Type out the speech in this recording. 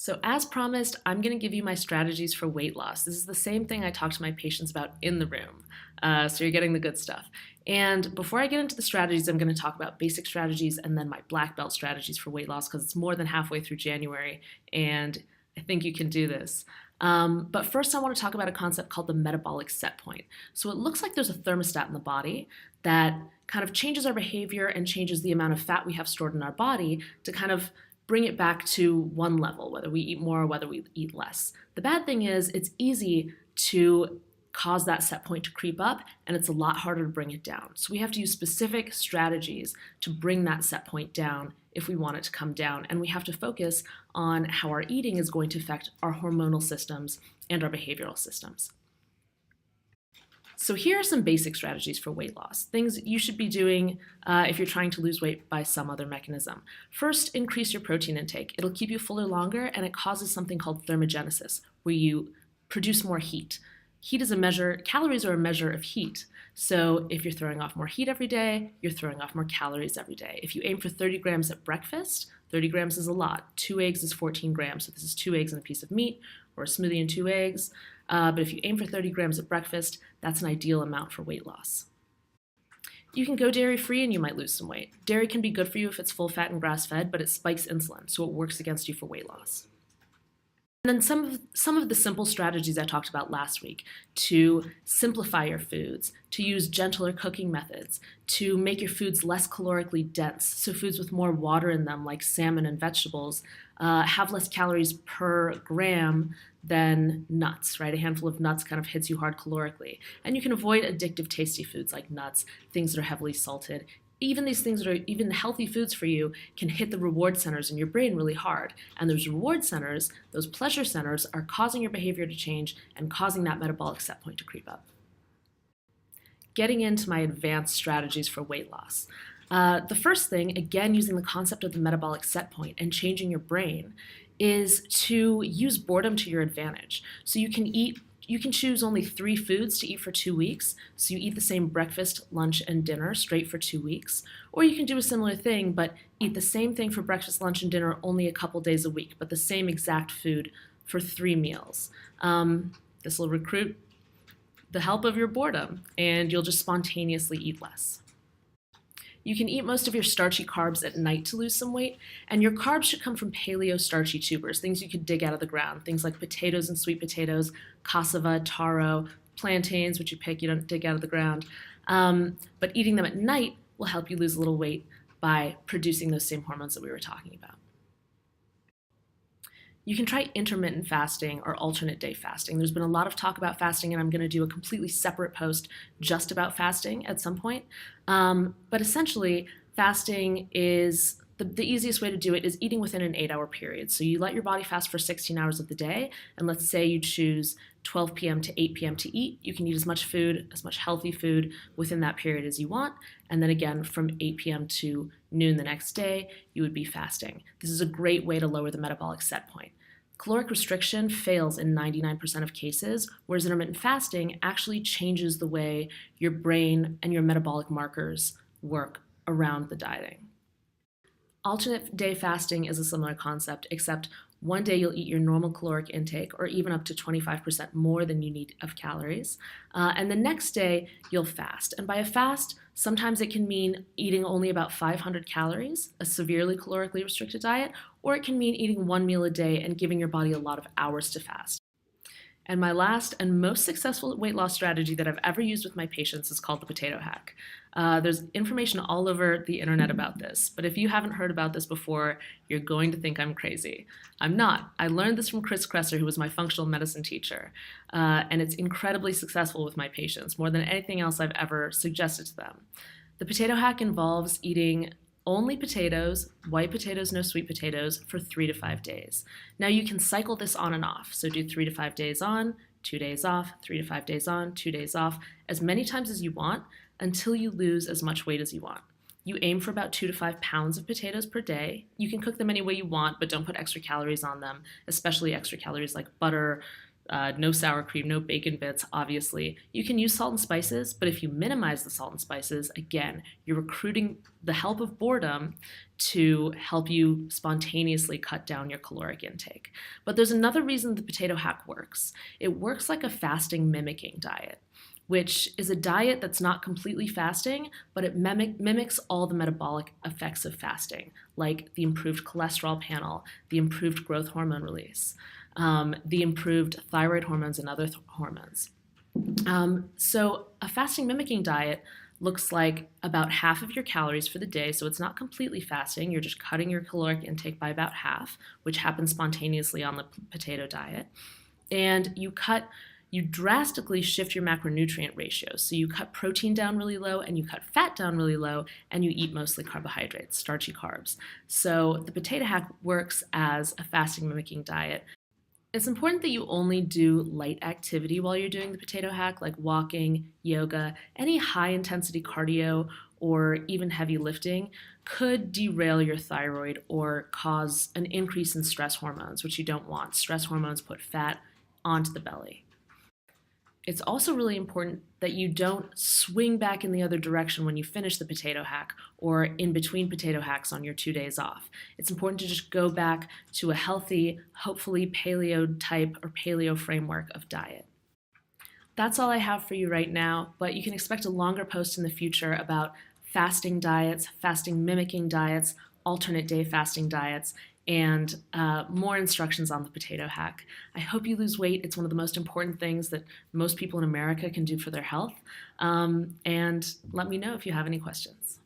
So as promised, I'm going to give you my strategies for weight loss. This is the same thing I talk to my patients about in the room. So you're getting the good stuff. And before I get into the strategies, I'm going to talk about basic strategies and then my black belt strategies for weight loss because it's more than halfway through January and I think you can do this. But first I want to talk about a concept called the metabolic set point. So it looks like there's a thermostat in the body that kind of changes our behavior and changes the amount of fat we have stored in our body to kind of bring it back to one level, whether we eat more or whether we eat less. The bad thing is it's easy to cause that set point to creep up, and it's a lot harder to bring it down. So we have to use specific strategies to bring that set point down if we want it to come down, and we have to focus on how our eating is going to affect our hormonal systems and our behavioral systems. So here are some basic strategies for weight loss, things you should be doing if you're trying to lose weight by some other mechanism. First, increase your protein intake. It'll keep you fuller longer, and it causes something called thermogenesis, where you produce more heat. Calories are a measure of heat. So if you're throwing off more heat every day, you're throwing off more calories every day. If you aim for 30 grams at breakfast, 30 grams is a lot. 2 eggs is 14 grams. So this is 2 eggs and a piece of meat, or a smoothie and 2 eggs. But if you aim for 30 grams at breakfast, that's an ideal amount for weight loss. You can go dairy-free and you might lose some weight. Dairy can be good for you if it's full fat and grass-fed, but it spikes insulin, so it works against you for weight loss. And then some of the simple strategies I talked about last week to simplify your foods, to use gentler cooking methods, to make your foods less calorically dense, so foods with more water in them like salmon and vegetables have less calories per gram than nuts, right? A handful of nuts kind of hits you hard calorically. And you can avoid addictive tasty foods like nuts, things that are heavily salted. Even these things that are even healthy foods for you can hit the reward centers in your brain really hard. And those reward centers, those pleasure centers, are causing your behavior to change and causing that metabolic set point to creep up. Getting into my advanced strategies for weight loss. The first thing, again, using the concept of the metabolic set point and changing your brain, is to use boredom to your advantage. So you can choose only 3 foods to eat for 2 weeks. So you eat the same breakfast, lunch, and dinner straight for 2 weeks. Or you can do a similar thing, but eat the same thing for breakfast, lunch, and dinner only a couple days a week, but the same exact food for 3 meals. This will recruit the help of your boredom, and you'll just spontaneously eat less. You can eat most of your starchy carbs at night to lose some weight, and your carbs should come from paleo starchy tubers, things you could dig out of the ground, things like potatoes and sweet potatoes, cassava, taro, plantains, which you pick, you don't dig out of the ground. But eating them at night will help you lose a little weight by producing those same hormones that we were talking about. You can try intermittent fasting or alternate day fasting. There's been a lot of talk about fasting, and I'm going to do a completely separate post just about fasting at some point. But essentially, fasting is the easiest way to do it is eating within an 8-hour period. So you let your body fast for 16 hours of the day, and let's say you choose 12 p.m. to 8 p.m. to eat. You can eat as much food, as much healthy food within that period as you want. And then again, from 8 p.m. to noon the next day, you would be fasting. This is a great way to lower the metabolic set point. Caloric restriction fails in 99% of cases, whereas intermittent fasting actually changes the way your brain and your metabolic markers work around the dieting. Alternate day fasting is a similar concept, except one day you'll eat your normal caloric intake, or even up to 25% more than you need of calories. And the next day you'll fast. And by a fast, sometimes it can mean eating only about 500 calories, a severely calorically restricted diet, or it can mean eating 1 meal a day and giving your body a lot of hours to fast. And my last and most successful weight loss strategy that I've ever used with my patients is called the potato hack. There's information all over the internet about this, but if you haven't heard about this before, you're going to think I'm crazy. I'm not. I learned this from Chris Kresser, who was my functional medicine teacher, and it's incredibly successful with my patients, more than anything else I've ever suggested to them. The potato hack involves eating only potatoes, white potatoes, no sweet potatoes, for 3 to 5 days. Now you can cycle this on and off. So do 3 to 5 days on, 2 days off, 3 to 5 days on, 2 days off, as many times as you want until you lose as much weight as you want. You aim for about 2 to 5 pounds of potatoes per day. You can cook them any way you want, but don't put extra calories on them, especially extra calories like butter, No sour cream, no bacon bits, obviously. You can use salt and spices, but if you minimize the salt and spices, again, you're recruiting the help of boredom to help you spontaneously cut down your caloric intake. But there's another reason the potato hack works. It works like a fasting mimicking diet, which is a diet that's not completely fasting, but it mimics all the metabolic effects of fasting, like the improved cholesterol panel, the improved growth hormone release, the improved thyroid hormones and other hormones. So a fasting mimicking diet looks like about half of your calories for the day. So it's not completely fasting. You're just cutting your caloric intake by about half, which happens spontaneously on the potato diet. And you drastically shift your macronutrient ratios. So you cut protein down really low and you cut fat down really low, and you eat mostly carbohydrates, starchy carbs. So the potato hack works as a fasting mimicking diet. It's important that you only do light activity while you're doing the potato hack, like walking, yoga. Any high intensity cardio or even heavy lifting could derail your thyroid or cause an increase in stress hormones, which you don't want. Stress hormones put fat onto the belly. It's also really important that you don't swing back in the other direction when you finish the potato hack or in between potato hacks on your 2 days off. It's important to just go back to a healthy, hopefully paleo type or paleo framework of diet. That's all I have for you right now, but you can expect a longer post in the future about fasting diets, fasting mimicking diets, alternate day fasting diets, and more instructions on the potato hack. I hope you lose weight. It's one of the most important things that most people in America can do for their health. And let me know if you have any questions.